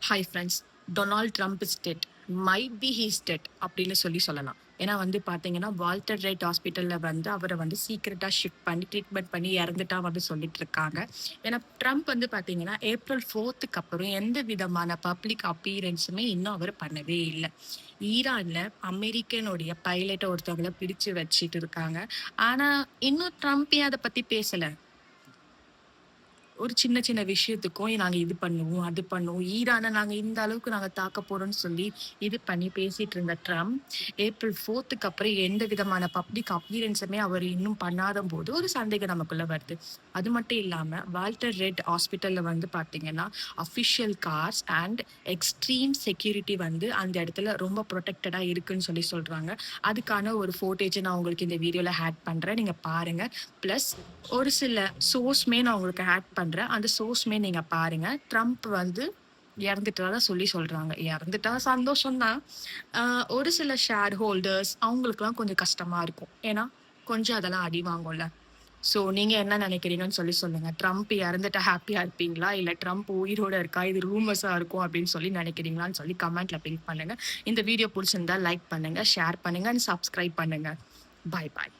Hi friends. Donald Trump is dead. Might be he's dead அப்படின்னு சொல்லலாம். ஏன்னா பார்த்தீங்கன்னா வால்டர் ரைட் ஹாஸ்பிட்டலில் அவரை சீக்கிரட்டாக ஷிஃப்ட் பண்ணி ட்ரீட்மெண்ட் பண்ணி இறந்துட்டா சொல்லிட்டு இருக்காங்க. ஏன்னா ட்ரம்ப் பார்த்தீங்கன்னா ஏப்ரல் 4th அப்புறம் எந்த விதமான பப்ளிக் அப்பீரன்ஸுமே இன்னும் அவர் பண்ணவே இல்லை. ஈரான்ல அமெரிக்கனுடைய பைலட்டை ஒருத்தவங்களை பிடிச்சு வச்சுட்டு இருக்காங்க. ஆனா இன்னும் ட்ரம்ப் ஏன் அதை பத்தி பேசல. ஒரு சின்ன சின்ன விஷயத்துக்கும் நாங்க இது பண்ணுவோம், அது பண்ணுவோம், ஈரானை நாங்க இந்த அளவுக்கு நாங்க தாக்க போறோம்னு சொல்லி இது பண்ணி பேசிட்டு இருந்த ட்ரம்ப் ஏப்ரல் 4th அப்புறம் எந்த விதமான பப்ளிக் அப்பியரன்ஸுமே அவர் இன்னும் பண்ணாத போது ஒரு சந்தேகம் நமக்குள்ள வருது. அது மட்டும் இல்லாம வால்டர் ரெட் ஹாஸ்பிட்டல்ல பாத்தீங்கன்னா official cars and extreme security அந்த இடத்துல ரொம்ப ப்ரொடெக்டடா இருக்குன்னு சொல்லி சொல்றாங்க. அதுக்கான ஒரு ஃபோட்டேஜை நான் உங்களுக்கு இந்த வீடியோல ஆட் பண்றேன், நீங்க பாருங்க. பிளஸ் ஒரு சில சோர்ஸ்மே நான் உங்களுக்கு ஆட் பண்றேன், அந்த சோர்ஸ்மே நீங்க பாருங்க. ட்ரம்ப் இறந்துட்டதா சொல்றாங்க. இறந்துட்டா சந்தோஷம் தான். ஒரு சில ஷேர் ஹோல்டர்ஸ் அவங்களுக்குலாம் கொஞ்சம் கஷ்டமா இருக்கும். ஏன்னா கொஞ்சம் அதெல்லாம் அடி வாங்கும்ல. ஸோ நீங்க என்ன நினைக்கிறீங்கன்னு சொல்லுங்க. ட்ரம்ப் இறந்துட்டா ஹாப்பியா இருப்பீங்களா, இல்ல ட்ரம்ப் உயிரோட இருக்கா இது ரூமர்ஸா இருக்கும் அப்படின்னு சொல்லி நினைக்கிறீங்களான்னு சொல்லி கமெண்ட்ல பின் பண்ணுங்க. இந்த வீடியோ பிடிச்சிருந்தா லைக் பண்ணுங்க, ஷேர் பண்ணுங்க அண்ட் சப்ஸ்கிரைப் பண்ணுங்க. பாய் பாய்.